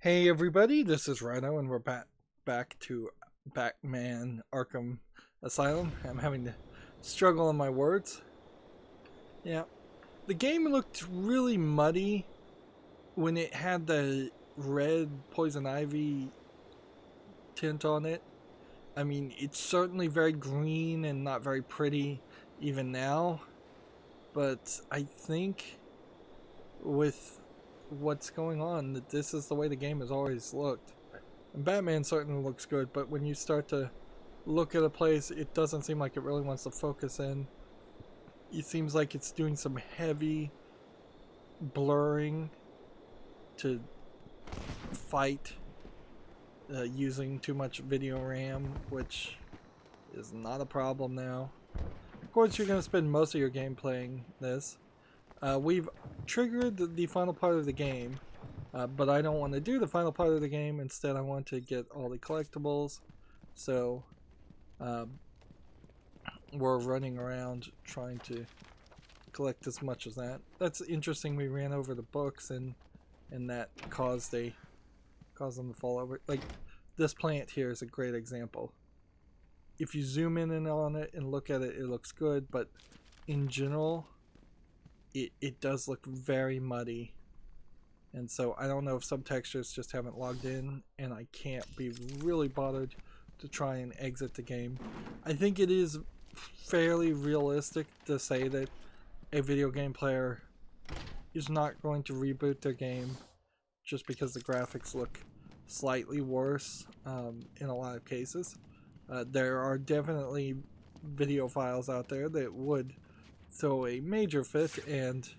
Hey everybody, this is Rydo and we're back to Batman Arkham Asylum. I'm having to struggle on my words. Yeah, the game looked really muddy when it had the red poison ivy tint on it. I mean, it's certainly very green and not very pretty even now, but I think with what's going on that this is the way the game has always looked. And Batman certainly looks good, but when you start to look at a place, it doesn't seem like it really wants to focus in. It seems like it's doing some heavy blurring to fight using too much video RAM, which is not a problem now. Of course, you're going to spend most of your game playing this. We've triggered the final part of the game, but I don't want to do the final part of the game. Instead, I want to get all the collectibles. So we're running around trying to collect as much as that. That's interesting. We ran over the books and that caused them to fall over. Like this plant here is a great example. If you zoom in on it and look at it, it looks good, but in general, it does look very muddy. And so I don't know if some textures just haven't logged in and I can't be really bothered to try and exit the game. I think it is fairly realistic to say that a video game player is not going to reboot their game just because the graphics look slightly worse in a lot of cases. There are definitely video files out there that would throw a major fit and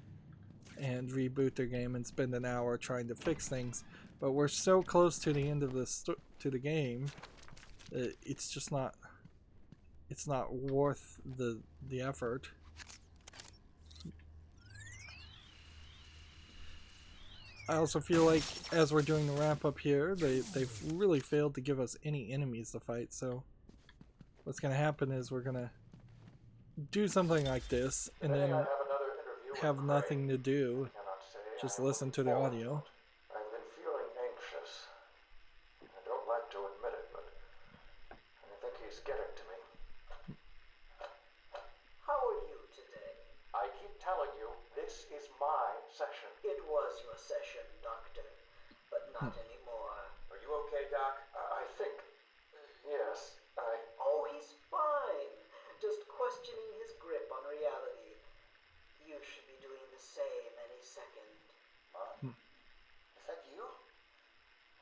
reboot their game and spend an hour trying to fix things, but we're so close to the end of the game, it's just not worth the effort. I also feel like as we're doing the wrap up here, they've really failed to give us any enemies to fight. So what's gonna happen is we're gonna do something like this and then have nothing to do, just listen to the audio. I've been feeling anxious. I don't like to admit it, but I think he's getting to me. How are you today? I keep telling you, this is my session. It was your session, Doctor, but not anymore. Are you okay, Doc? I think. Yes, Oh, he's fine. Just questioning his grip on reality. You should be doing the same any second. Huh? Is that you?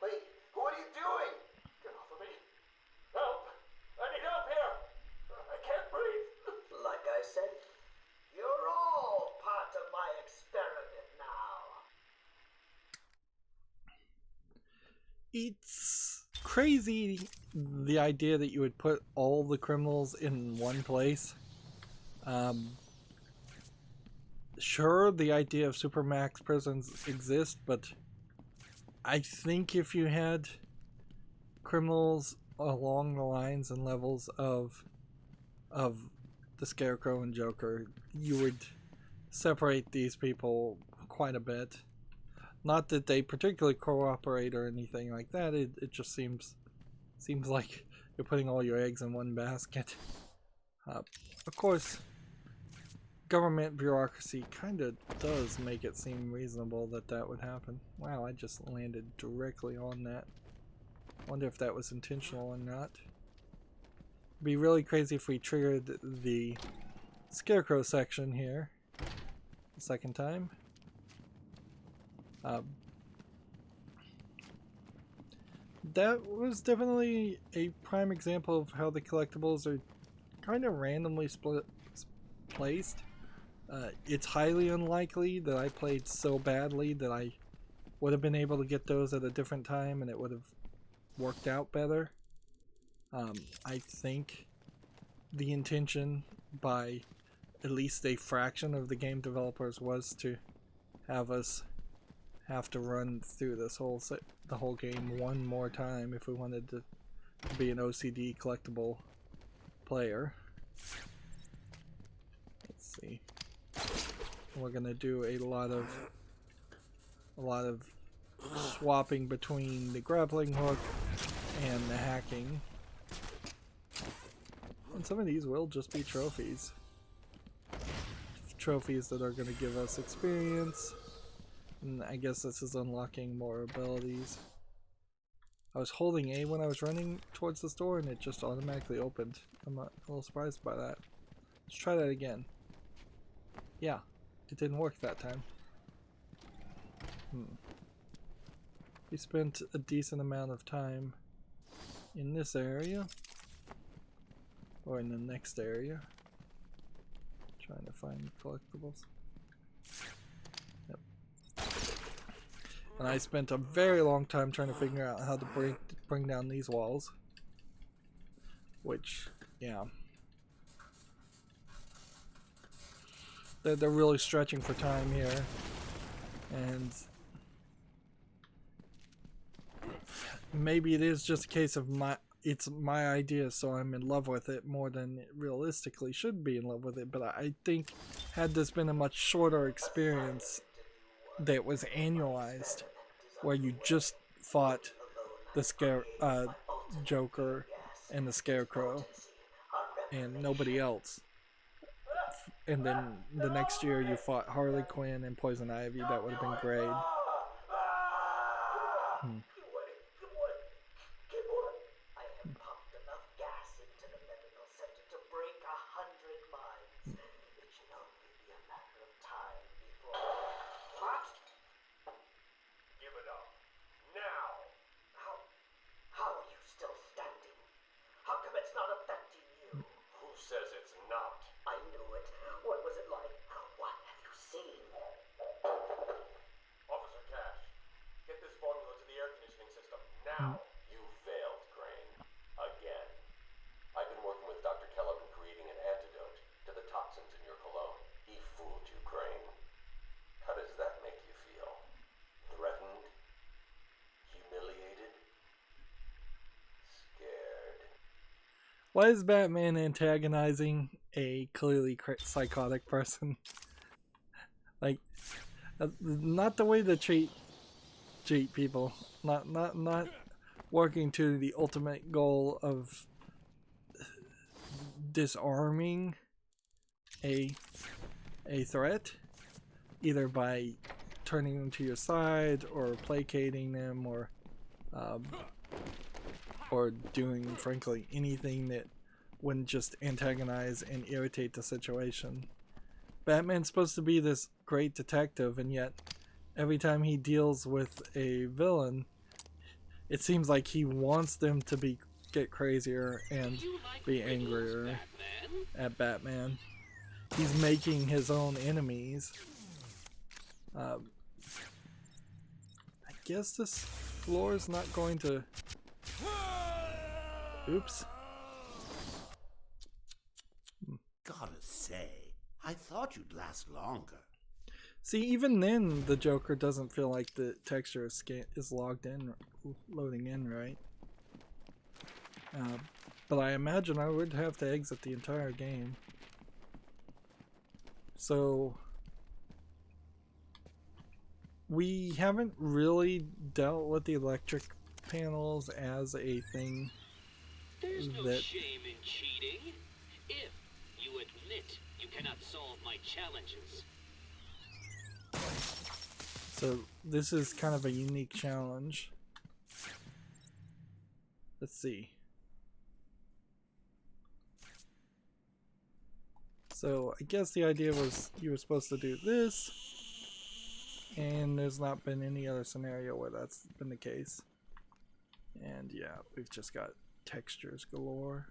Wait, what are you doing? Get off of me. Help! I need help here! I can't breathe. Like I said, you're all part of my experiment now. It's crazy the idea that you would put all the criminals in one place. Sure, the idea of supermax prisons exists, but I think if you had criminals along the lines and levels of the Scarecrow and Joker, you would separate these people quite a bit. Not that they particularly cooperate or anything like that. It just seems like you're putting all your eggs in one basket. Of course, government bureaucracy kind of does make it seem reasonable that would happen. Wow, I just landed directly on that. Wonder if that was intentional or not. It'd be really crazy if we triggered the Scarecrow section here the second time. That was definitely a prime example of how the collectibles are kind of randomly placed. It's highly unlikely that I played so badly that I would have been able to get those at a different time and it would have worked out better. I think the intention by at least a fraction of the game developers was to have us have to run through the whole game one more time if we wanted to be an OCD collectible player. Let's see. We're gonna do a lot of swapping between the grappling hook and the hacking. And some of these will just be trophies. Trophies that are going to give us experience. And I guess this is unlocking more abilities. I was holding A when I was running towards the store and it just automatically opened. I'm a little surprised by that. Let's try that again. Yeah, it didn't work that time. We spent a decent amount of time in this area. Or in the next area. Trying to find collectibles. Yep. And I spent a very long time trying to figure out how to bring down these walls. Which, yeah. They're really stretching for time here. And maybe it is just a case of it's my idea, so I'm in love with it more than it realistically should be in love with it. But I think had this been a much shorter experience that was annualized, where you just fought the Joker and the Scarecrow and nobody else, and then the next year you fought Harley Quinn and Poison Ivy, that would have been great. Now, you failed, Crane. Again. I've been working with Dr. Kellogg in creating an antidote to the toxins in your cologne. He fooled you, Crane. How does that make you feel? Threatened? Humiliated? Scared? Why is Batman antagonizing a clearly psychotic person? Like, not the way to treat people. Not working to the ultimate goal of disarming a threat, either by turning them to your side or placating them, or doing frankly anything that wouldn't just antagonize and irritate the situation. Batman's supposed to be this great detective, and yet every time he deals with a villain, it seems like he wants them to get crazier and be angrier at Batman. He's making his own enemies. I guess this floor is not going to... Oops. Gotta say, I thought you'd last longer. See, even then, the Joker doesn't feel like the texture is loading in right. But I imagine I would have to exit the entire game. So we haven't really dealt with the electric panels as a thing. There's no shame in cheating, if you admit you cannot solve my challenges. So this is kind of a unique challenge. Let's see. So I guess the idea was you were supposed to do this, and there's not been any other scenario where that's been the case. And yeah, we've just got textures galore.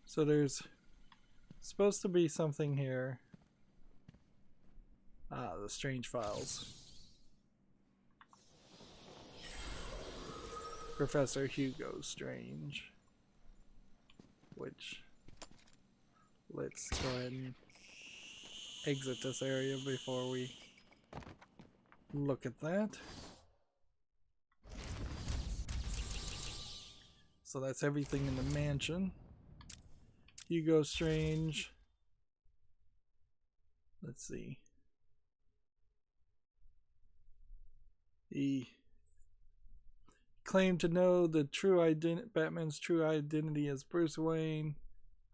So there's supposed to be something here. The strange files. Professor Hugo Strange. Which, let's go ahead and exit this area before we look at that. So that's everything in the mansion. Hugo Strange. let's see. He claimed to know the true Batman's true identity as Bruce Wayne.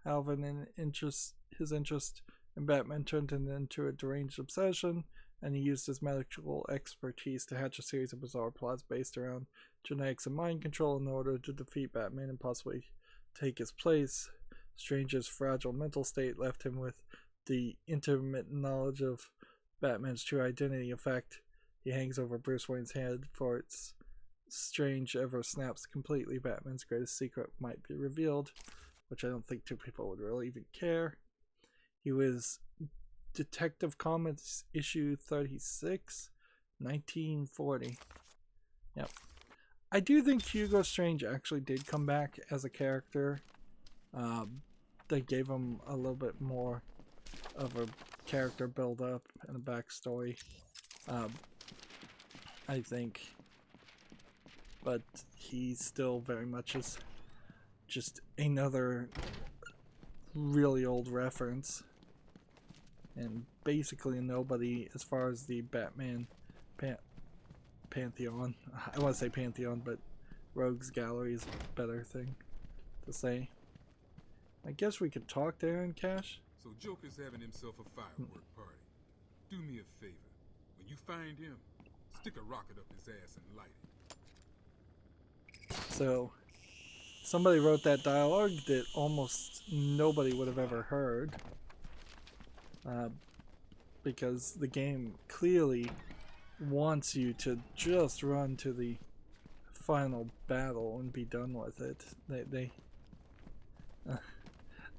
However, his interest in Batman turned him into a deranged obsession, and he used his medical expertise to hatch a series of bizarre plots based around genetics and mind control in order to defeat Batman and possibly take his place. Strange's fragile mental state left him with the intermittent knowledge of Batman's true identity. In fact, he hangs over Bruce Wayne's head, for its Strange ever snaps completely, Batman's greatest secret might be revealed, which I don't think two people would really even care. He was Detective Comics issue 36, 1940. Yep. I do think Hugo Strange actually did come back as a character. They gave him a little bit more of a character build up and a backstory. I think. But he still very much is just another really old reference. And basically nobody as far as the Batman Pantheon. I want to say Pantheon, but Rogues Gallery is a better thing to say. I guess we could talk to Aaron Cash. So Joker's having himself a firework party. Do me a favor. When you find him, stick a rocket up his ass and light it. So, somebody wrote that dialogue that almost nobody would have ever heard. Because the game clearly wants you to just run to the final battle and be done with it.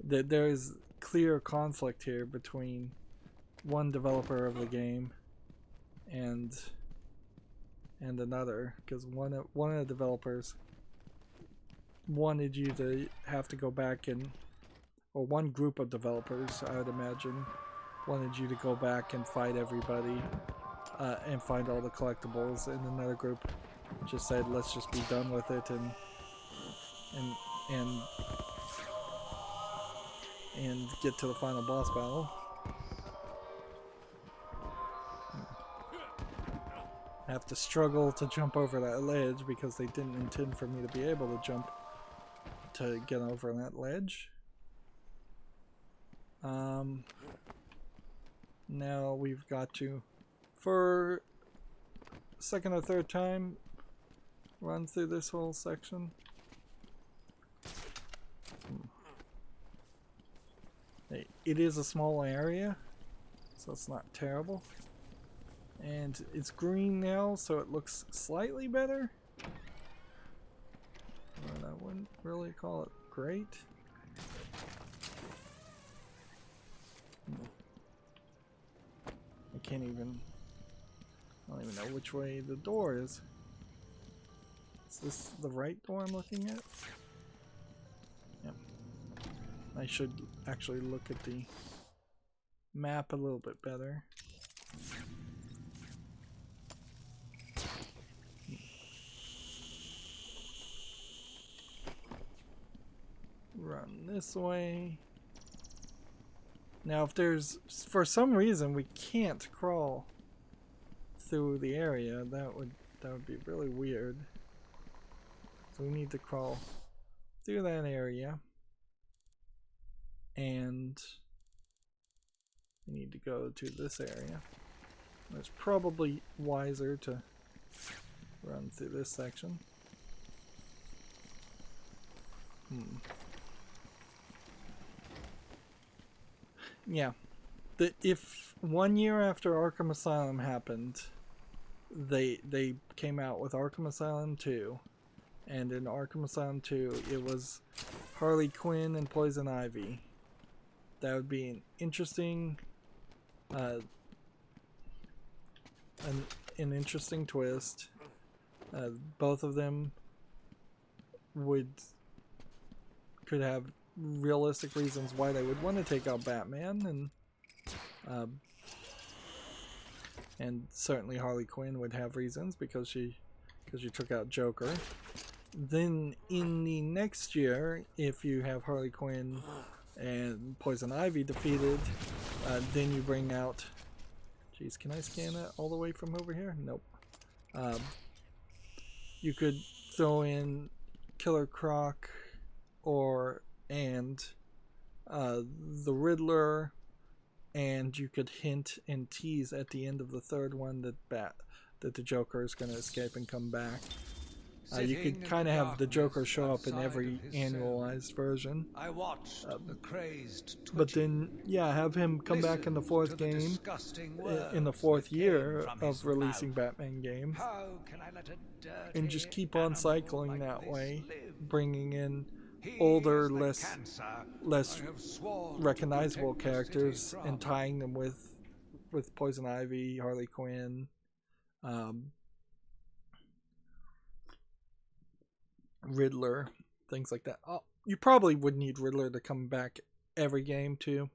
There is clear conflict here between one developer of the game and another, because one of the developers wanted you to have to go back and, or one group of developers, I would imagine, wanted you to go back and fight everybody and find all the collectibles, and another group just said let's just be done with it and get to the final boss battle. I have to struggle to jump over that ledge because they didn't intend for me to be able to jump to get over that ledge. Now we've got to, for second or third time, run through this whole section. It is a small area, so it's not terrible. And it's green now, so it looks slightly better. But I wouldn't really call it great. I don't even know which way the door is. Is this the right door I'm looking at? Yep. I should actually look at the map a little bit better. Run this way. Now if there's, for some reason we can't crawl through the area, that would be really weird. So we need to crawl through that area, and we need to go to this area. It's probably wiser to run through this section. Yeah, if 1 year after Arkham Asylum happened, they came out with Arkham Asylum 2, and in Arkham Asylum 2 it was Harley Quinn and Poison Ivy. That would be an interesting an interesting twist. Both of them could have realistic reasons why they would want to take out Batman, and certainly Harley Quinn would have reasons because she took out Joker. Then in the next year, if you have Harley Quinn and Poison Ivy defeated, Then you bring out... Jeez, can I scan it all the way from over here? Nope. You could throw in Killer Croc and the Riddler, and you could hint and tease at the end of the third one that the Joker is going to escape and come back. You could kind of have the Joker show up in every annualized version. I watched the crazed but then, yeah, have him come back in the fourth game, in the fourth year of releasing Batman games, and just keep on cycling that way, bringing in older, less recognizable characters and tying them with Poison Ivy, Harley Quinn, Riddler, things like that. You probably would need Riddler to come back every game too,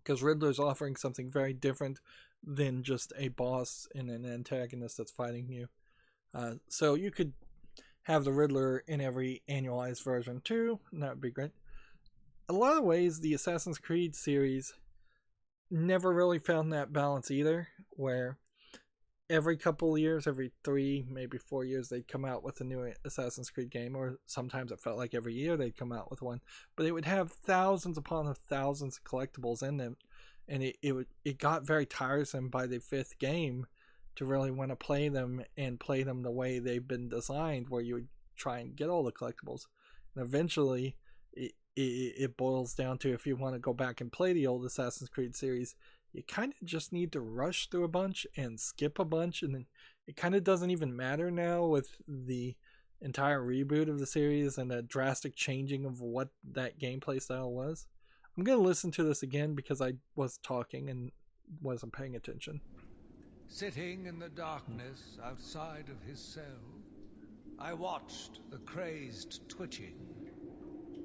because Riddler's offering something very different than just a boss and an antagonist that's fighting you. So you could have the Riddler in every annualized version too, and that would be great. A lot of ways, the Assassin's Creed series never really found that balance either, where every couple of years, every 3, maybe 4 years, they'd come out with a new Assassin's Creed game, or sometimes it felt like every year they'd come out with one. But it would have thousands upon thousands of collectibles in them, and it got very tiresome by the 5th game to really want to play them and play them the way they've been designed, where you would try and get all the collectibles. And eventually, it boils down to, if you want to go back and play the old Assassin's Creed series, you kind of just need to rush through a bunch and skip a bunch, and then it kind of doesn't even matter now with the entire reboot of the series and a drastic changing of what that gameplay style was. I'm going to listen to this again because I was talking and wasn't paying attention. Sitting in the darkness outside of his cell, I watched the crazed twitching,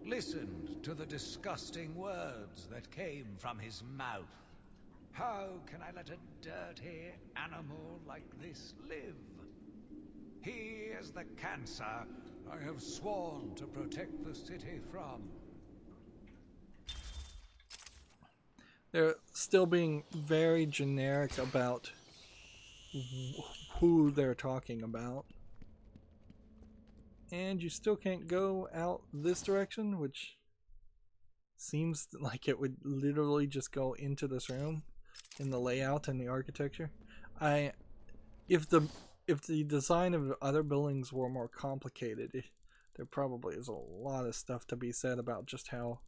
listened to the disgusting words that came from his mouth. How can I let a dirty animal like this live? He is the cancer I have sworn to protect the city from. They're still being very generic about who they're talking about. And you still can't go out this direction, which seems like it would literally just go into this room in the layout and the architecture. If the design of other buildings were more complicated, there probably is a lot of stuff to be said about just how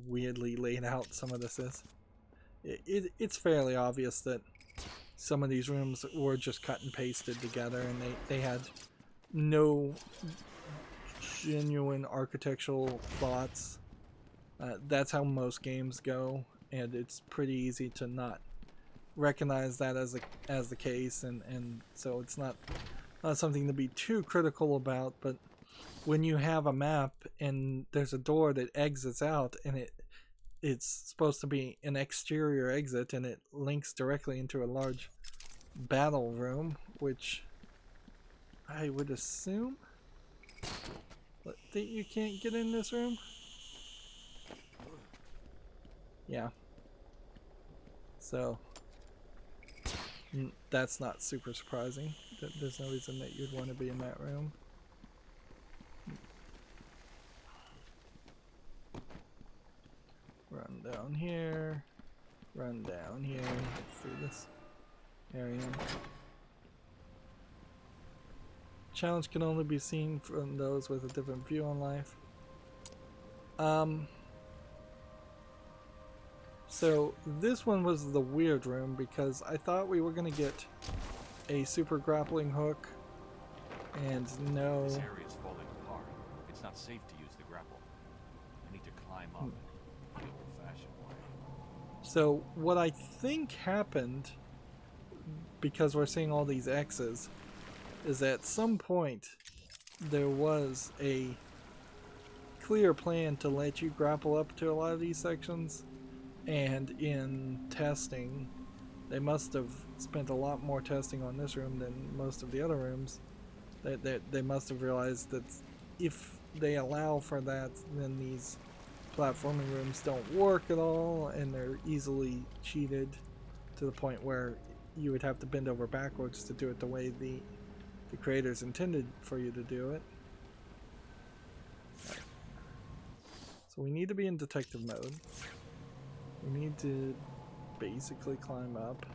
weirdly laid out some of this is. It's fairly obvious that some of these rooms were just cut and pasted together, and they had no genuine architectural thoughts. That's how most games go, and it's pretty easy to not recognize that as the case, and so it's not something to be too critical about. But when you have a map and there's a door that exits out, and it's supposed to be an exterior exit, and it links directly into a large battle room, which I would assume that you can't get in this room. Yeah. So that's not super surprising. There's no reason that you'd want to be in that room. Run down here. Run down here. Through this area. Challenge can only be seen from those with a different view on life. So this one was the weird room because I thought we were going to get a super grappling hook and no... This area is falling apart. It's not safe to use the grapple. I need to climb up the old-fashioned way. So what I think happened, because we're seeing all these X's, is at some point there was a clear plan to let you grapple up to a lot of these sections, and in testing they must have spent a lot more testing on this room than most of the other rooms. They must have realized that if they allow for that, then these platforming rooms don't work at all, and they're easily cheated to the point where you would have to bend over backwards to do it the way the creators intended for you to do it. Right. So we need to be in detective mode. We need to basically climb up,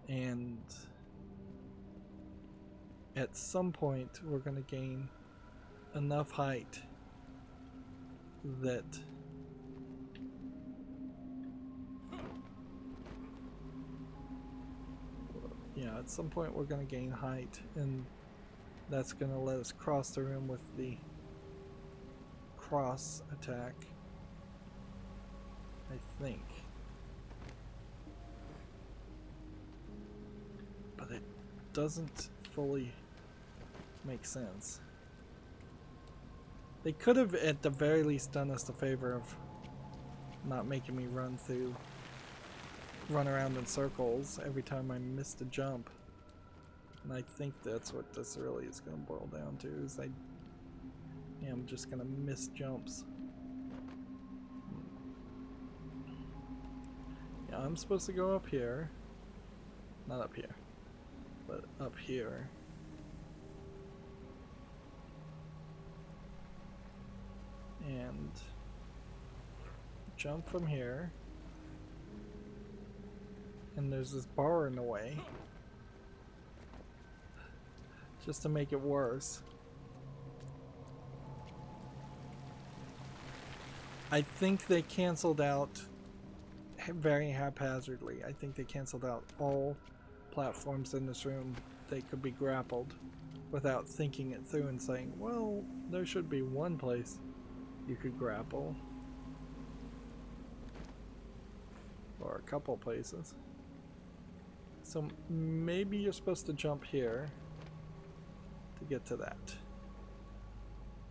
and at some point we're going to gain enough height that at some point we're going to gain height, and that's going to let us cross the room with the cross attack, I think. But it doesn't fully make sense. They could have at the very least done us the favor of not making me run around in circles every time I missed a jump. And I think that's what this really is going to boil down to, is I am just going to miss jumps. Yeah, I'm supposed to go up here. Not up here, but up here. And jump from here. And there's this bar in the way, just to make it worse. I think they canceled out very haphazardly. I think they canceled out all platforms in this room that could be grappled without thinking it through and saying, well, there should be one place you could grapple, or a couple places. So maybe you're supposed to jump here to get to that.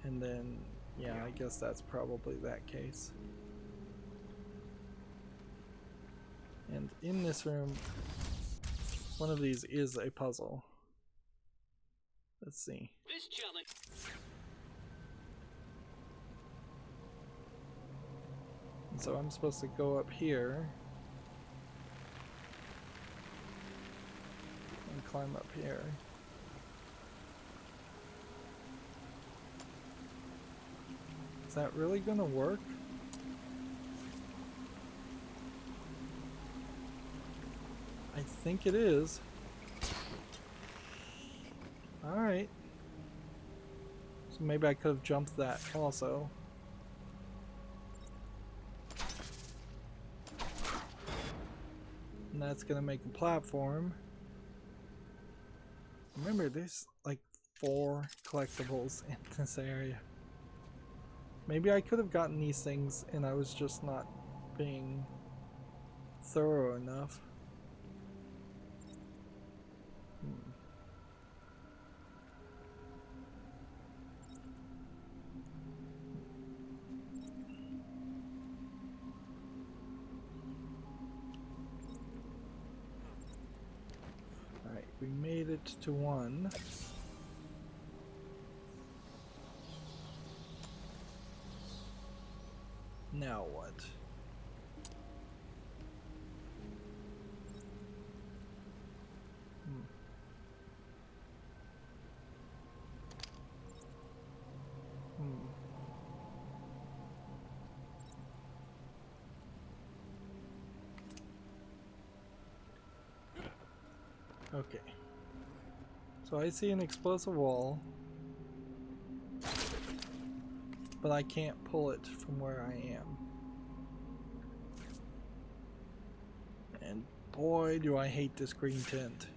And then, yeah, I guess that's probably that case. And in this room, one of these is a puzzle. Let's see. This challenge. And so I'm supposed to go up here and climb up here. Is that really gonna work? I think it is. Alright. So maybe I could have jumped that also. And that's gonna make a platform. Remember, there's like 4 collectibles in this area. Maybe I could have gotten these things and I was just not being thorough enough. Alright, we made it to 1. Now what? Okay. So I see an explosive wall, but I can't pull it from where I am. And boy, do I hate this green tint.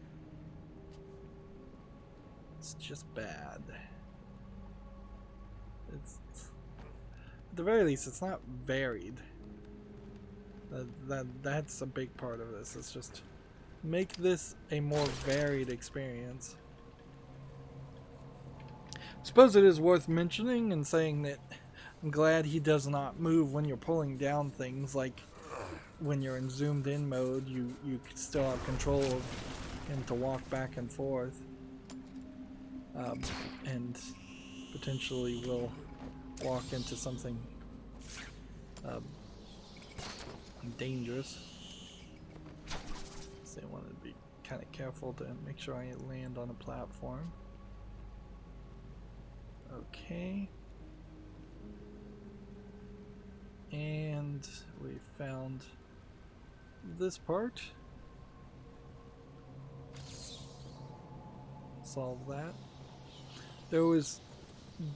It's just bad. It's at the very least, it's not varied. That's a big part of this. It's just make this a more varied experience. Suppose it is worth mentioning and saying that I'm glad he does not move when you're pulling down things. Like when you're in zoomed in mode, you still have control of him to walk back and forth, and potentially will walk into something dangerous. So I want to be kind of careful to make sure I land on a platform. Okay. And we found this part. Solve that. There was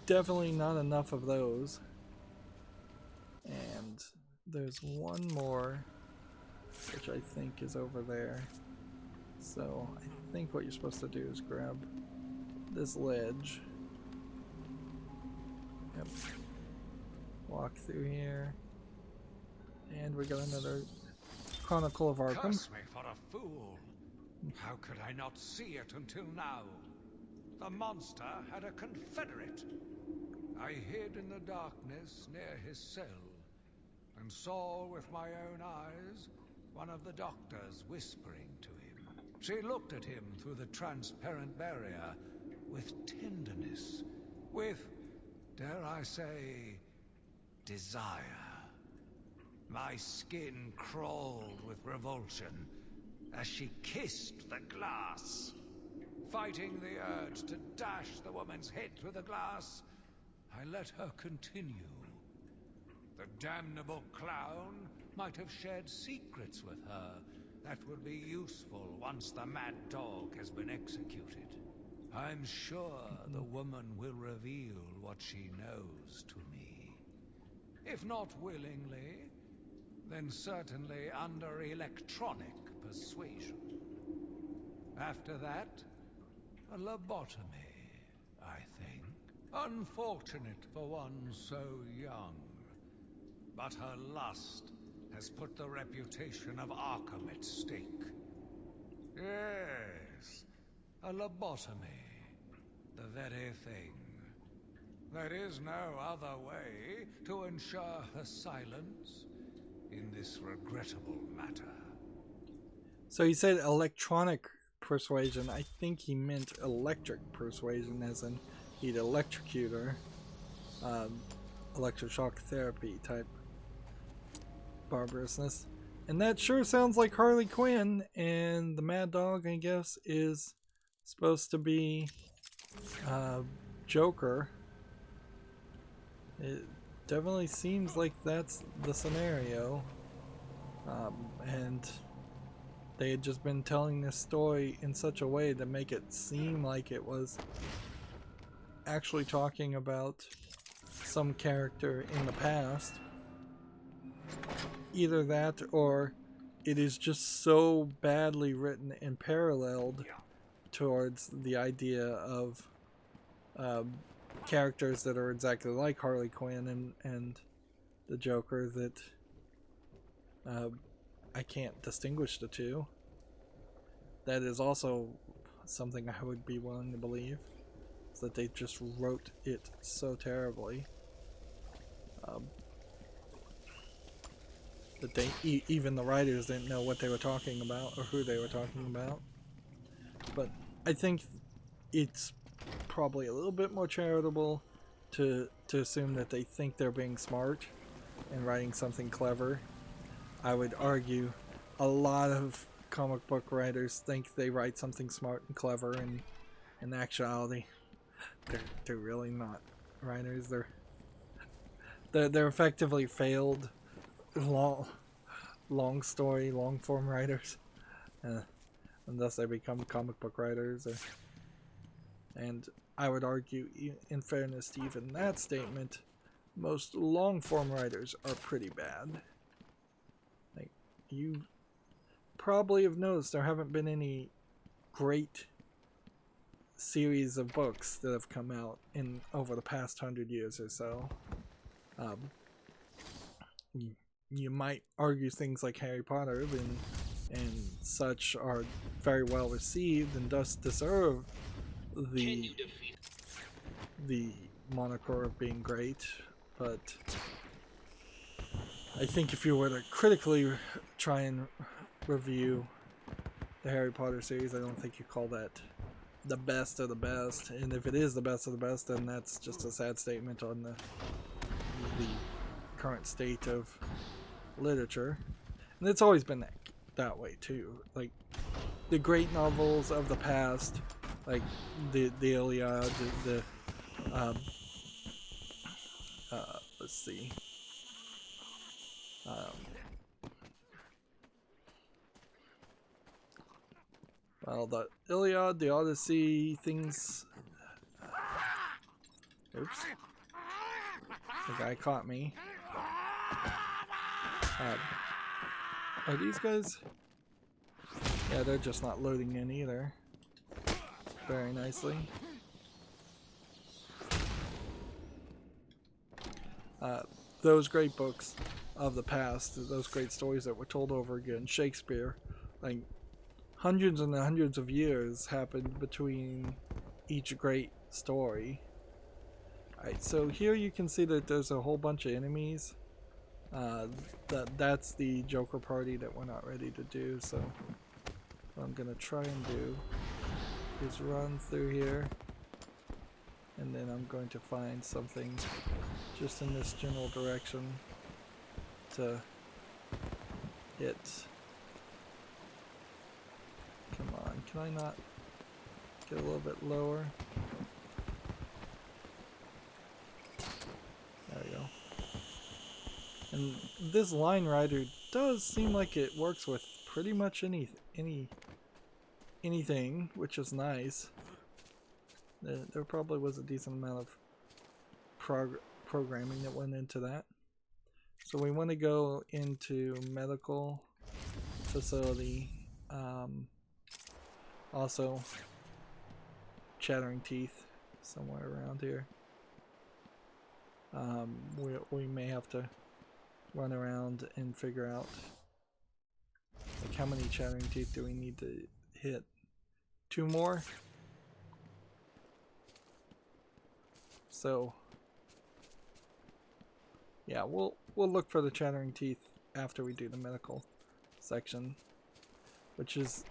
definitely not enough of those. And there's one more, which I think is over there. So I think what you're supposed to do is grab this ledge. Yep. Walk through here. And we got another Chronicle of Arkham. Curse me for a fool. How could I not see it until now? The monster had a confederate. I hid in the darkness near his cell and saw with my own eyes one of the doctors whispering to him. She looked at him through the transparent barrier with tenderness, with, dare I say, desire. My skin crawled with revulsion as she kissed the glass. Fighting the urge to dash the woman's head through the glass, I let her continue. The damnable clown might have shared secrets with her that would be useful once the mad dog has been executed. I'm sure the woman will reveal what she knows to me. If not willingly, then certainly under electronic persuasion. After that, a lobotomy, I think. Unfortunate for one so young. But her lust has put the reputation of Arkham at stake. Yes, a lobotomy. The very thing. There is no other way to ensure her silence in this regrettable matter. So he said electronic persuasion. I think he meant electric persuasion, as in he'd electrocute her. Electroshock therapy type barbarousness. And that sure sounds like Harley Quinn, and the Mad Dog, I guess, is supposed to be Joker. It definitely seems like that's the scenario. And they had just been telling this story in such a way to make it seem like it was actually talking about some character in the past. Either that, or it is just so badly written and paralleled towards the idea of characters that are exactly like Harley Quinn and the Joker that I can't distinguish the two. That is also something I would be willing to believe, is that they just wrote it so terribly that they even the writers didn't know what they were talking about or who they were talking about. But I think it's probably a little bit more charitable to assume that they think they're being smart and writing something clever. I would argue a lot of comic book writers think they write something smart and clever, and in actuality they're really not writers. They're effectively failed long story, long form writers, unless they become comic book writers. And I would argue, in fairness to even that statement, most long form writers are pretty bad. Like, you probably have noticed there haven't been any great series of books that have come out in over the past 100 years or so. You might argue things like Harry Potter and such are very well received and thus deserve the moniker of being great, but I think if you were to critically try and review the Harry Potter series, I don't think you call that the best of the best. And if it is the best of the best, then that's just a sad statement on the current state of literature. And it's always been that way too. Like the great novels of the past, like the Iliad, let's see. Well, the Iliad, the Odyssey, things. Oops. The guy caught me. Are these guys? Yeah, they're just not loading in either. Very nicely. Those great books of the past, those great stories that were told over again, Shakespeare, like hundreds and hundreds of years happened between each great story. Alright, so here you can see that there's a whole bunch of enemies. That's the Joker party that we're not ready to do, so what I'm gonna try and do is run through here, and then I'm going to find something just in this general direction to hit. Come on, can I not get a little bit lower? There we go. And this line rider does seem like it works with pretty much anything, which is nice. There probably was a decent amount of programming that went into that. So we want to go into medical facility. Also, chattering teeth somewhere around here. We may have to run around and figure out like how many chattering teeth do we need to hit. 2 more. So yeah, we'll look for the chattering teeth after we do the medical section, which is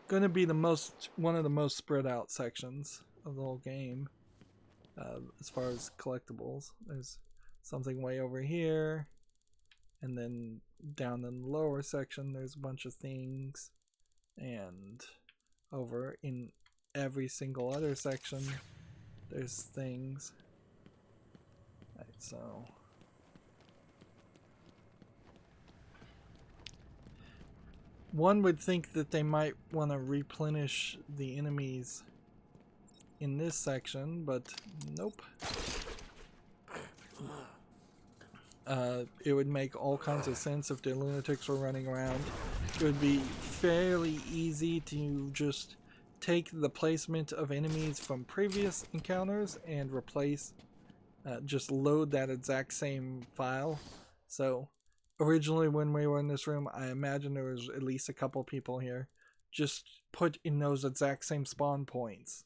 going to be one of the most spread out sections of the whole game. As far as collectibles, there's something way over here, and then down in the lower section there's a bunch of things, and over in every single other section there's things. Right, so one would think that they might want to replenish the enemies in this section, but nope. It would make all kinds of sense if the lunatics were running around. It would be fairly easy to just take the placement of enemies from previous encounters and replace, just load that exact same file. So originally when we were in this room, I imagine there was at least a couple people here. Just put in those exact same spawn points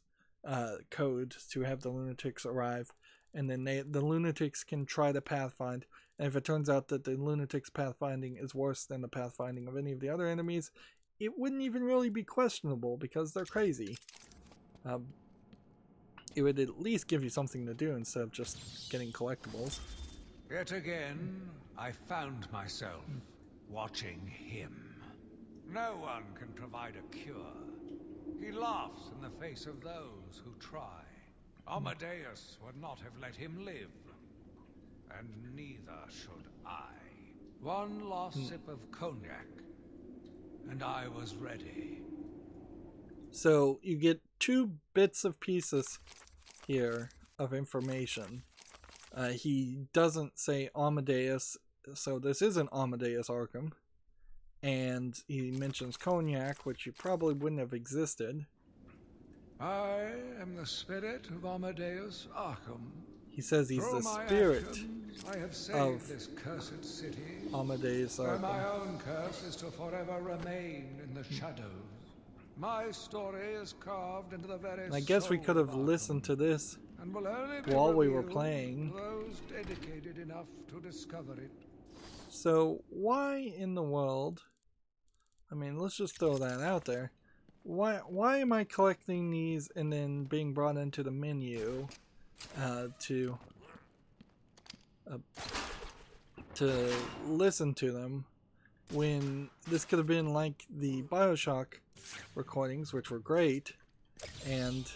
code to have the lunatics arrive, and then the lunatics can try to pathfind, and if it turns out that the lunatics pathfinding is worse than the pathfinding of any of the other enemies, it wouldn't even really be questionable because they're crazy. It would at least give you something to do instead of just getting collectibles. Yet again, I found myself watching him. No one can provide a cure. He laughs in the face of those who try. Amadeus would not have let him live, and neither should I. One last sip of cognac, and I was ready. So you get 2 bits of pieces here of information. He doesn't say Amadeus, so this isn't Amadeus Arkham. And he mentions cognac, which you probably wouldn't have existed. I am the spirit of Amadeus Arkham. He says he's Through the my spirit actions, I have saved of this cursed city, Amadeus where my Arkham. own curse is to forever remain in the shadows. My story is carved into the very And I guess we soul could have of Arkham, listened to this and will only be while we were revealed playing. to those dedicated enough to discover it. So why in the world, I mean, let's just throw that out there. Why am I collecting these and then being brought into the menu to to listen to them when this could have been like the BioShock recordings, which were great, and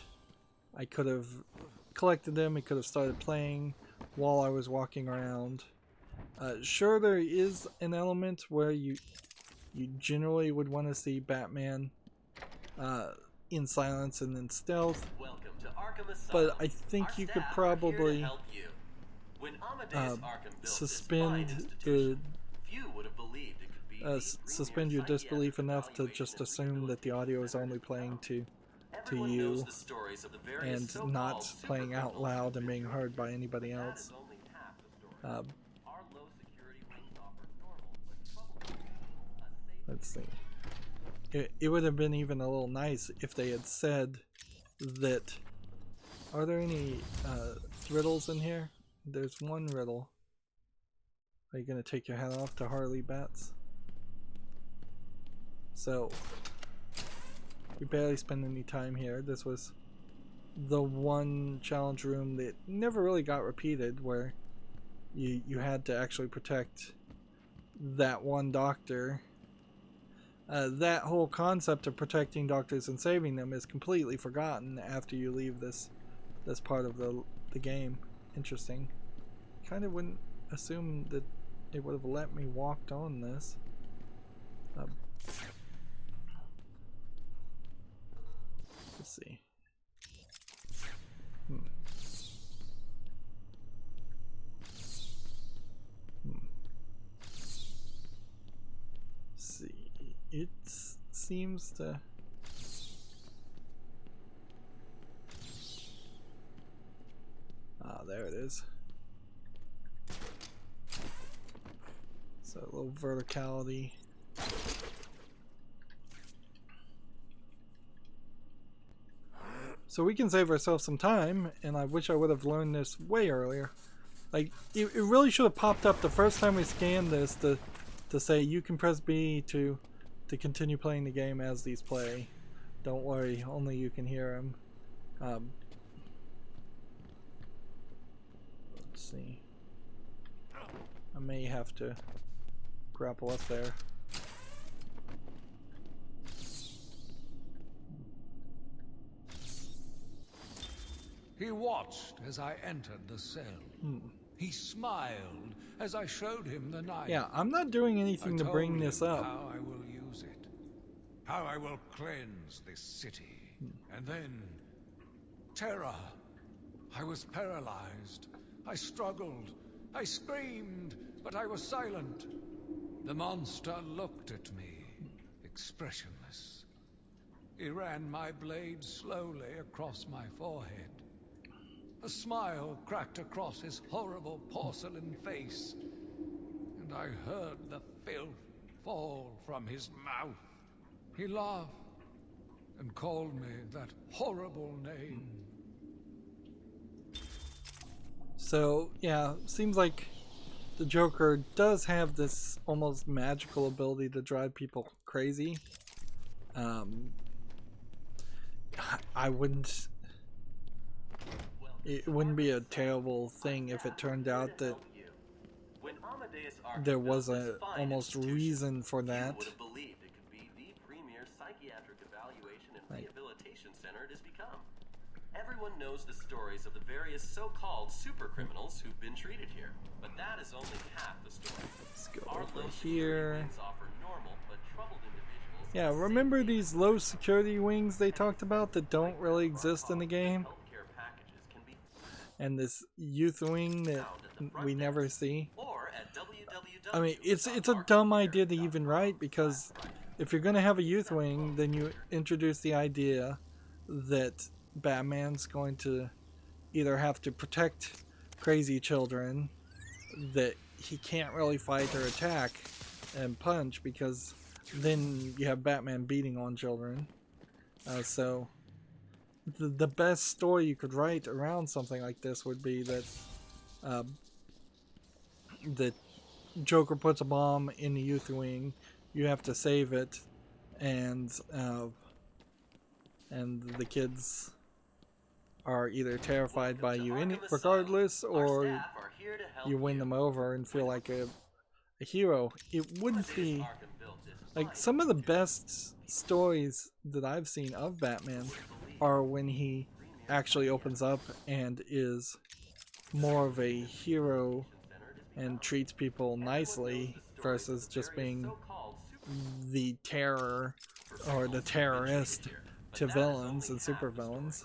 I could have collected them. It could have started playing while I was walking around. Sure, there is an element where you generally would want to see Batman in silence and in stealth, Welcome to Arkham Asylum. but I think Our you could staff are here to probably help you. When Amadeus Arkham built this suspend fine institution, the few would have believed it could be the suspend premier your disbelief psychiatric enough to evaluation just and assume that the audio is only playing to you and not playing out loud and being heard by anybody else. Let's see. It would have been even a little nice if they had said that. Are there any riddles in here? There's one riddle. Are you going to take your hat off to Harley Bats? So, we barely spend any time here. This was the one challenge room that never really got repeated, where you had to actually protect that one doctor. That whole concept of protecting doctors and saving them is completely forgotten after you leave this part of the game. Interesting. Kind of wouldn't assume that it would have let me walk on this. Let's see. See, it seems to. There it is. So a little verticality. So we can save ourselves some time, and I wish I would have learned this way earlier. Like, it really should have popped up the first time we scanned this to say you can press B to continue playing the game as these play. Don't worry, only you can hear them. Let's see. I may have to grapple up there. He watched as I entered the cell. He smiled as I showed him the knife. Yeah, I'm not doing anything to bring this up. How I will use it. How I will cleanse this city. And then, terror. I was paralyzed. I struggled. I screamed, but I was silent. The monster looked at me, expressionless. He ran my blade slowly across my forehead. A smile cracked across his horrible porcelain face, and I heard the filth fall from his mouth. He laughed and called me that horrible name. So, yeah, seems like the Joker does have this almost magical ability to drive people crazy. I wouldn't... It wouldn't be a terrible thing if it turned out that there was a almost reason for that. Everyone knows the stories of the various so-called super criminals who've been treated here, but that is only half the story. Let's go over here. Yeah, remember these low security wings they talked about that don't really exist in the game? And this youth wing that we never see? I mean, it's a dumb idea to even write, because if you're going to have a youth wing, then you introduce the idea that Batman's going to either have to protect crazy children that he can't really fight or attack and punch, because then you have Batman beating on children. So the best story you could write around something like this would be that that Joker puts a bomb in the youth wing, you have to save it, and the kids are either terrified by you regardless, or you win them over and feel like a hero, it wouldn't be like some of the best stories that I've seen of Batman are when he actually opens up and is more of a hero and treats people nicely versus just being the terror or the terrorist to villains and supervillains.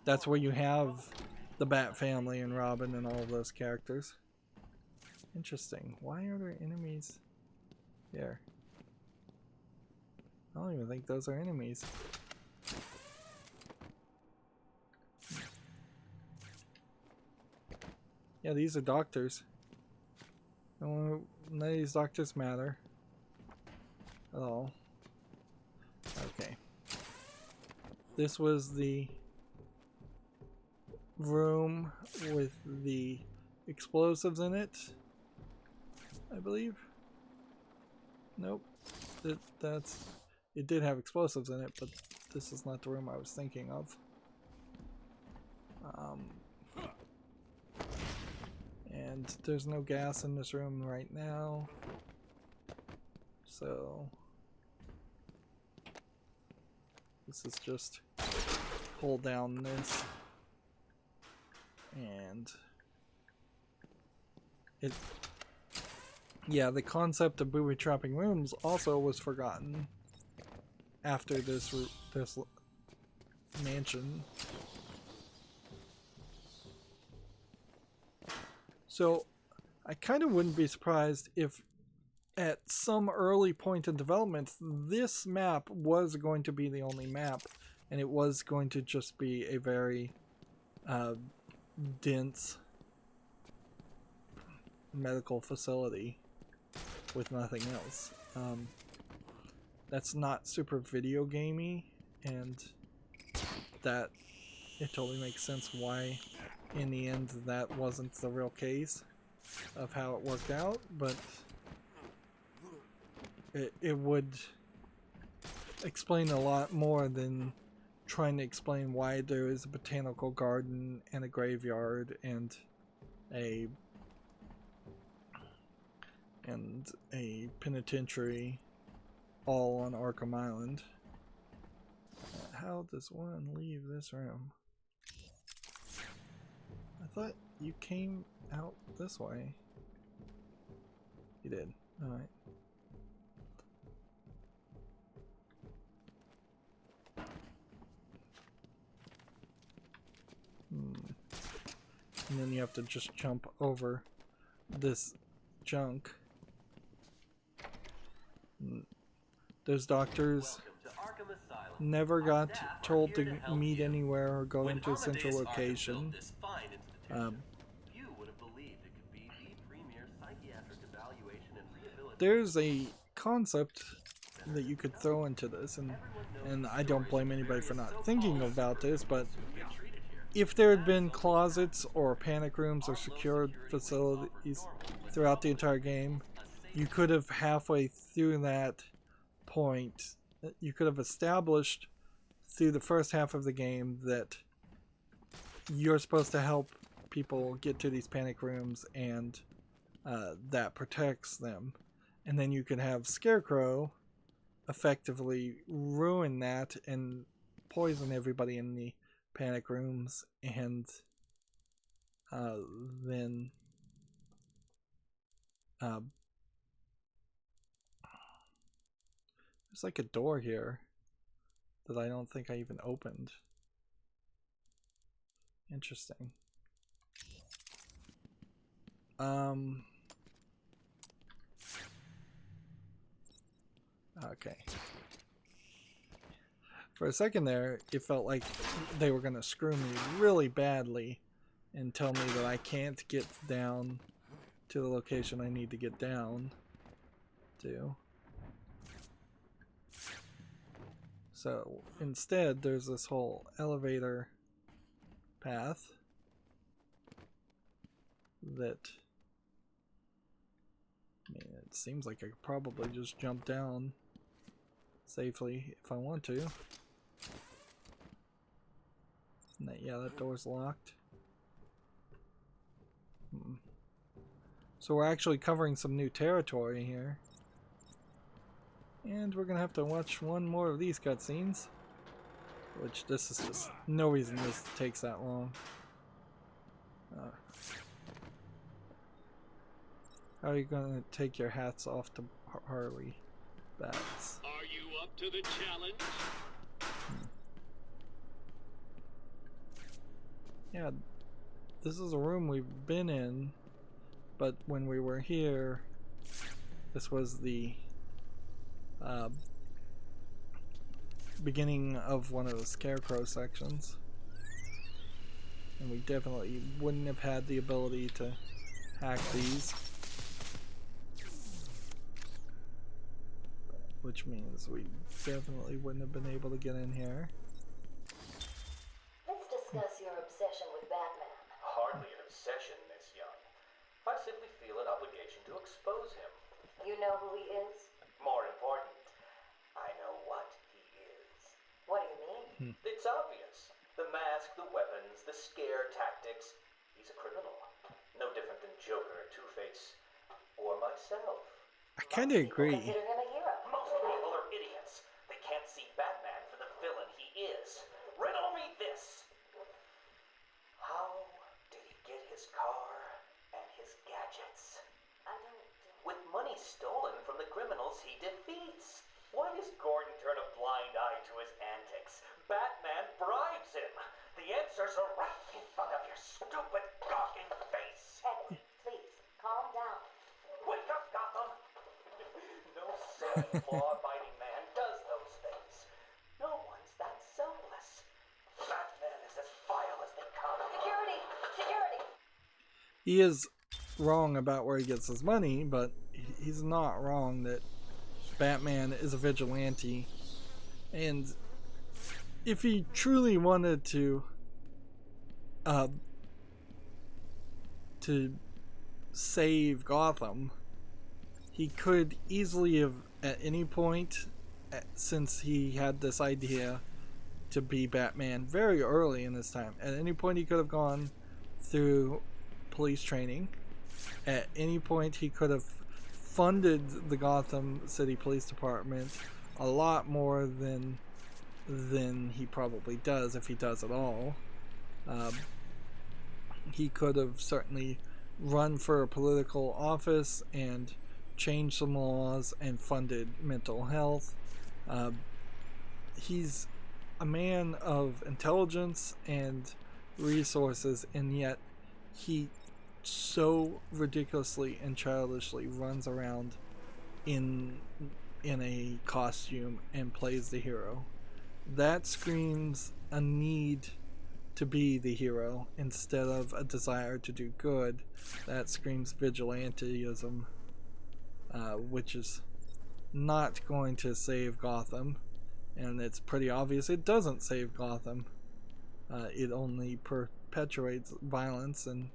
That's where you have the Bat family and Robin and all of those characters. Interesting. Why are there enemies here? I don't even think those are enemies. Yeah, these are doctors. None of these doctors matter at all. Okay. This was the room with the explosives in it, I believe. Nope. It did have explosives in it, but this is not the room I was thinking of. And there's no gas in this room right now, so this is just hold down this, and it, yeah, the concept of booby trapping rooms also was forgotten after this mansion. So I kind of wouldn't be surprised if at some early point in development this map was going to be the only map, and it was going to just be a very dense medical facility with nothing else. That's not super video gamey, and that it totally makes sense why in the end that wasn't the real case of how it worked out, but it would explain a lot more than trying to explain why there is a botanical garden and a graveyard and a penitentiary all on Arkham Island. How does one leave this room? I thought you came out this way. You did. Alright. And then you have to just jump over this junk. Those doctors never got told to meet anywhere or go into a central location. There's a concept that you could throw into this, and I don't blame anybody for not thinking about this, but if there had been closets or panic rooms or secured facilities throughout the entire game, you could have halfway through that point, you could have established through the first half of the game that you're supposed to help people get to these panic rooms, and that protects them. And then you could have Scarecrow effectively ruin that and poison everybody in the panic rooms, and then there's like a door here that I don't think I even opened. Interesting. Okay. For a second there, it felt like they were going to screw me really badly and tell me that I can't get down to the location I need to get down to. So instead, there's this whole elevator path that, I mean, it seems like I could probably just jump down safely if I want to. Yeah, that door's locked. So we're actually covering some new territory here. And we're gonna have to watch one more of these cutscenes. Which this is just no reason this takes that long. How are you gonna take your hats off to Harley? That's... Are you up to the challenge? Yeah, this is a room we've been in, but when we were here, this was the beginning of one of the Scarecrow sections. And we definitely wouldn't have had the ability to hack these. Which means we definitely wouldn't have been able to get in here. Let's discuss your obsession with Batman. Hardly an obsession, Miss Young. I simply feel an obligation to expose him. You know who he is? More important, I know what he is. What do you mean? It's obvious. The mask, the weapons, the scare tactics. He's a criminal. No different than Joker, Two-Face, or myself. I kind of agree. Consider him a hero. Most people are idiots. They can't see Batman for the villain he is. Riddle me this. How did he get his car and his gadgets? I don't... With money stolen from the criminals he defeats. Why does Gordon turn a blind eye to his antics? Batman bribes him. The answers are right in front of your stupid, gawking face. Edward, please, calm down. Wake up, Gotham! No sane, law-abiding man does those things. No one's that selfless. Batman is as vile as they come. Security! Security! He is wrong about where he gets his money, but he's not wrong that Batman is a vigilante. And if he truly wanted to save Gotham, he could easily have, at any point, since he had this idea to be Batman very early in his time, at any point he could have gone through police training. At any point he could have funded the Gotham City Police Department a lot more than he probably does, if he does at all. He could have certainly run for a political office and changed some laws and funded mental health. He's a man of intelligence and resources, and yet he so ridiculously and childishly runs around in a costume and plays the hero. That screams a need to be the hero instead of a desire to do good. That screams vigilantism, which is not going to save Gotham, and it's pretty obvious it doesn't save Gotham. It only perpetuates violence and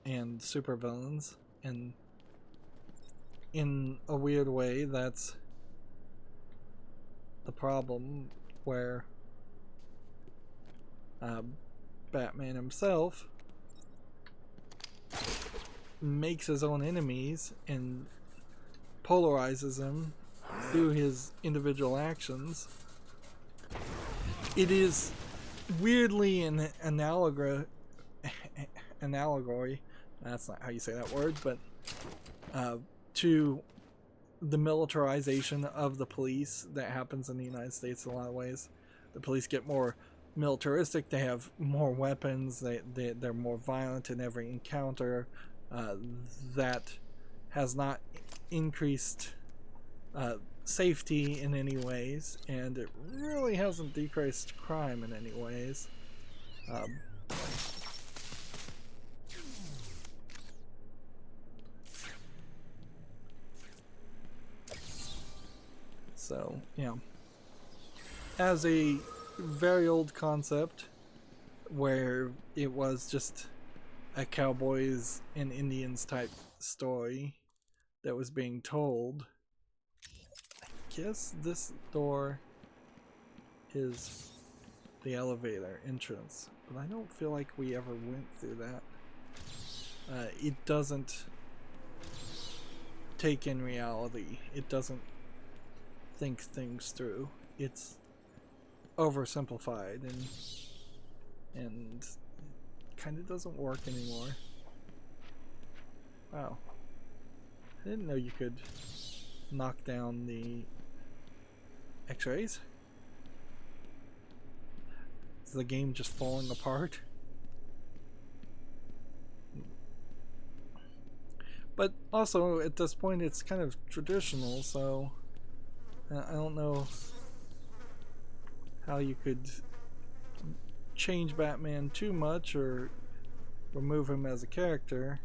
supervillains, and in a weird way that's the problem, where Batman himself makes his own enemies and polarizes them through his individual actions. It is weirdly an allegory, that's not how you say that word, but to the militarization of the police that happens in the United States in a lot of ways. The police get more militaristic, they have more weapons, they're more violent in every encounter. That has not increased safety in any ways, and it really hasn't decreased crime in any ways. So, yeah. As a very old concept, where it was just a cowboys and Indians type story that was being told, I guess this door is the elevator entrance, but I don't feel like we ever went through that. it doesn't take in reality. It doesn't think things through. It's oversimplified and kind of doesn't work anymore. Wow. I didn't know you could knock down the X-rays. Is the game just falling apart? But also, at this point, it's kind of traditional, so I don't know how you could change Batman too much or remove him as a character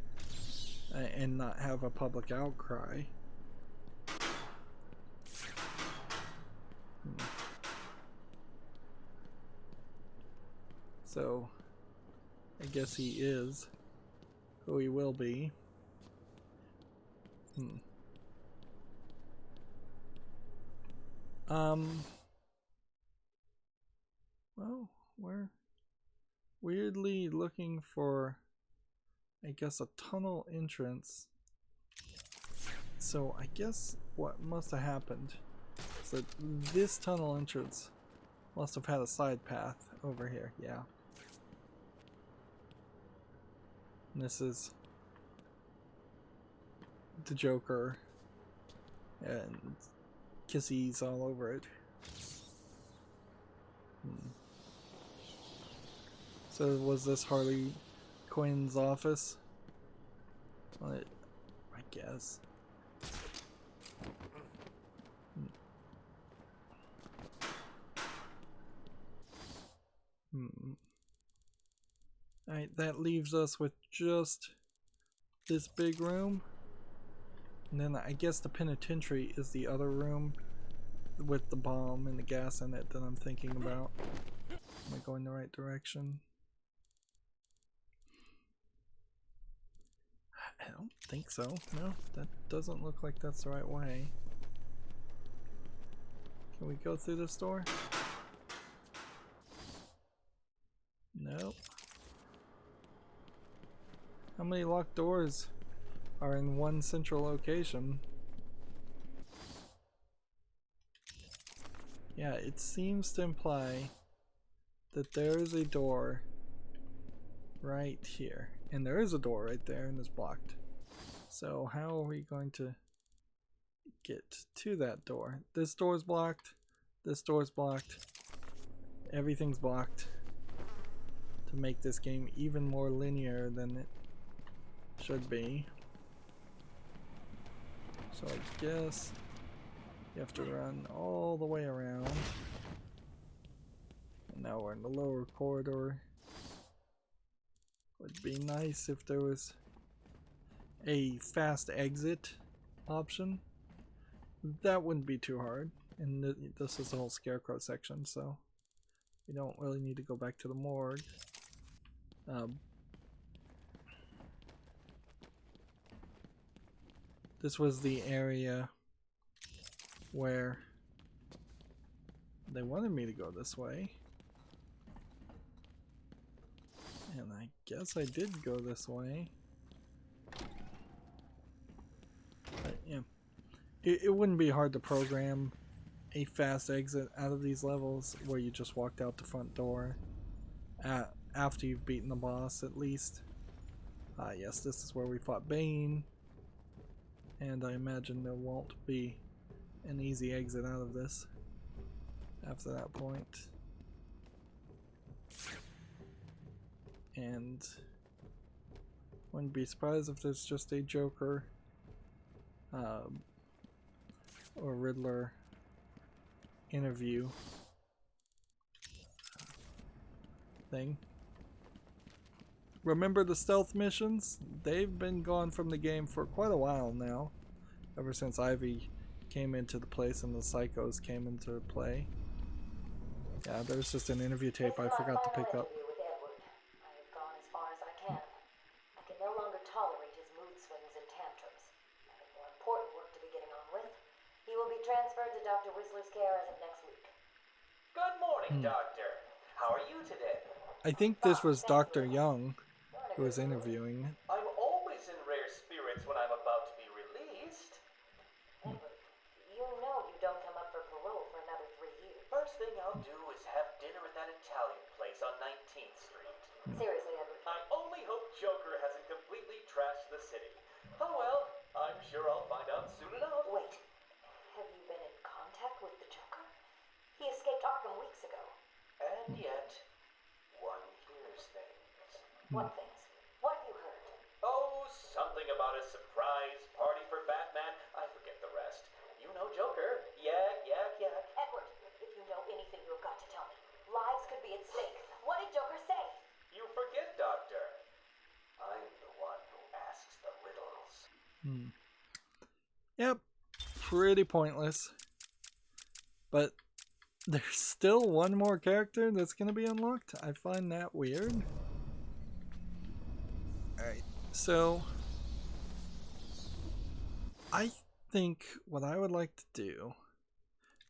and not have a public outcry. So, I guess he is who he will be. Well, we're weirdly looking for, I guess, a tunnel entrance. So I guess what must have happened is that this tunnel entrance must have had a side path over here. Yeah. And this is the Joker and kissies all over it. So was this Harley Quinn's office? Well, I guess. Alright, that leaves us with just this big room. And then I guess the penitentiary is the other room with the bomb and the gas in it that I'm thinking about. Am I going the right direction? I don't think so. No, that doesn't look like that's the right way. Can we go through this door? Nope. How many locked doors are in one central location? Yeah, it seems to imply that there is a door right here. And there is a door right there and it's blocked. So how are we going to get to that door? This door's blocked. This door's blocked. Everything's blocked to make this game even more linear than it should be. So I guess you have to run all the way around. And now we're in the lower corridor. Would be nice if there was a fast exit option. That wouldn't be too hard. And this is the whole Scarecrow section, so we don't really need to go back to the morgue. This was the area where they wanted me to go this way. And I guess I did go this way. But yeah, it wouldn't be hard to program a fast exit out of these levels where you just walked out the front door after you've beaten the boss at least. Yes, this is where we fought Bane. And I imagine there won't be an easy exit out of this after that point. And wouldn't be surprised if there's just a Joker or Riddler interview thing. Remember the stealth missions? They've been gone from the game for quite a while now. Ever since Ivy came into the place and the Psychos came into play. Yeah, there's just an interview tape I forgot to pick up. With Edward. I have gone as far as I can. I can no longer tolerate his mood swings and tantrums. I have more important work to be getting on with. He will be transferred to Dr. Whistler's care as of next week. Good morning, Doctor. How are you today? I think this was Dr. Young who was interviewing. I'm all What things? What have you heard? Oh, something about a surprise party for Batman. I forget the rest. You know Joker. Yak, yak, yak. Edward, if you know anything, you've got to tell me. Lives could be at stake. What did Joker say? You forget, Doctor. I'm the one who asks the riddles. Yep, pretty pointless. But there's still one more character that's going to be unlocked. I find that weird. Alright, so I think what I would like to do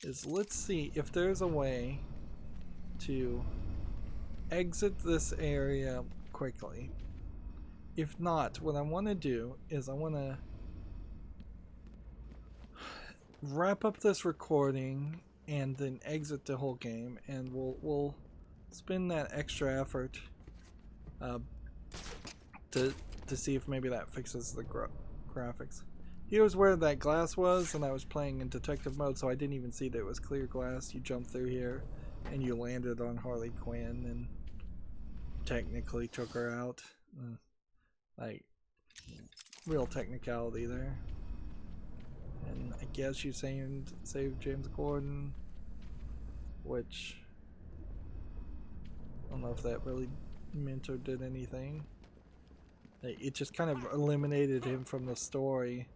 is let's see if there's a way to exit this area quickly. If not, what I want to do is I want to wrap up this recording and then exit the whole game, and we'll spend that extra effort to see if maybe that fixes the graphics. Here's where that glass was, and I was playing in detective mode, so I didn't even see that it was clear glass. You jump through here and you landed on Harley Quinn and technically took her out. Like, real technicality there. And I guess you saved James Gordon, which I don't know if that really meant or did anything. It just kind of eliminated him from the story,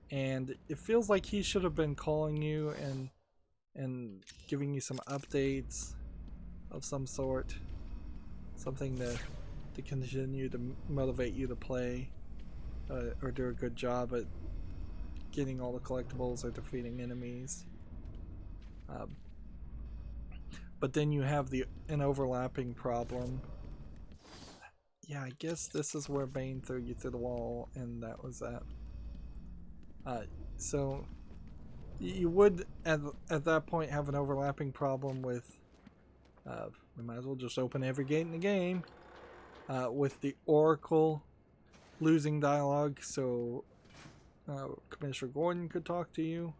and it feels like he should have been calling you and giving you some updates of some sort, something to continue to motivate you to play or do a good job at getting all the collectibles or defeating enemies. But then you have an overlapping problem. Yeah, I guess this is where Bane threw you through the wall, and that was that. So you would at that point have an overlapping problem with we might as well just open every gate in the game with the Oracle losing dialogue, so Commissioner Gordon could talk to you,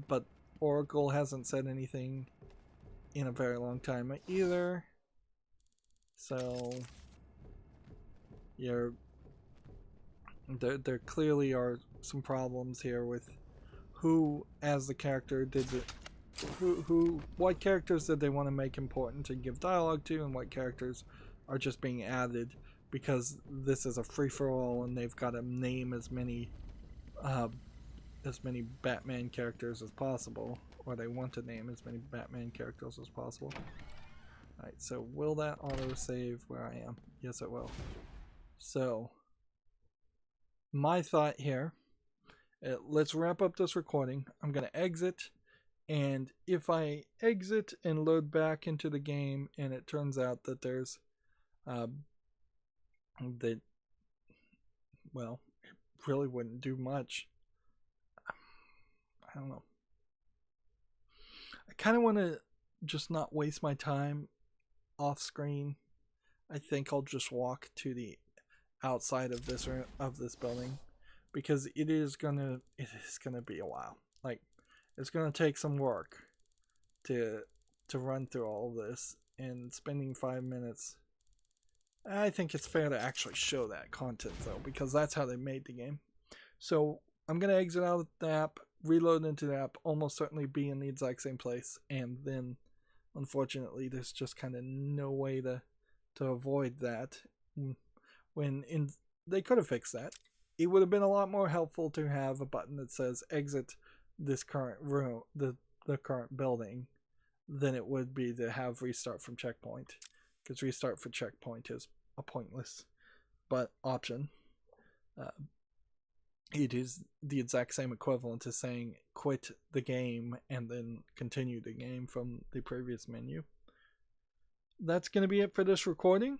but Oracle hasn't said anything in a very long time either, so there clearly are some problems here with who as the character did what characters did they want to make important to give dialogue to, and what characters are just being added because this is a free-for-all and they've got to name as many Batman characters as possible, or they want to name as many Batman characters as possible. Alright, so will that auto-save where I am? Yes, it will. So, my thought here, let's wrap up this recording. I'm going to exit, and if I exit and load back into the game and it turns out that there's well, it really wouldn't do much. I don't know. I kind of want to just not waste my time off screen. I think I'll just walk to the outside of this building, because it is gonna be a while. Like, it's gonna take some work to run through all of this, and spending 5 minutes. I think it's fair to actually show that content though, because that's how they made the game. So I'm gonna exit out of the app, reload into the app, almost certainly be in the exact same place, and then unfortunately there's just kind of no way to avoid that. They could have fixed that. It would have been a lot more helpful to have a button that says exit this current room, the current building, than it would be to have restart from checkpoint, because restart for checkpoint is a pointless but option. It is the exact same equivalent to saying quit the game and then continue the game from the previous menu. That's going to be it for this recording.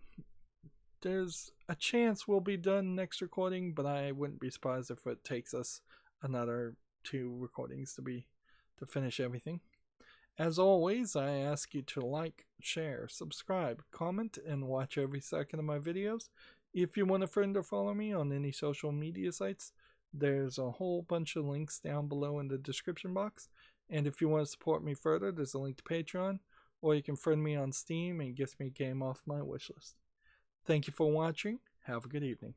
There's a chance we'll be done next recording, but I wouldn't be surprised if it takes us another 2 recordings to finish everything. As always, I ask you to like, share, subscribe, comment, and watch every second of my videos. If you want a friend or follow me on any social media sites, there's a whole bunch of links down below in the description box. And if you want to support me further, there's a link to Patreon, or you can friend me on Steam and gift me a game off my wishlist. Thank you for watching. Have a good evening.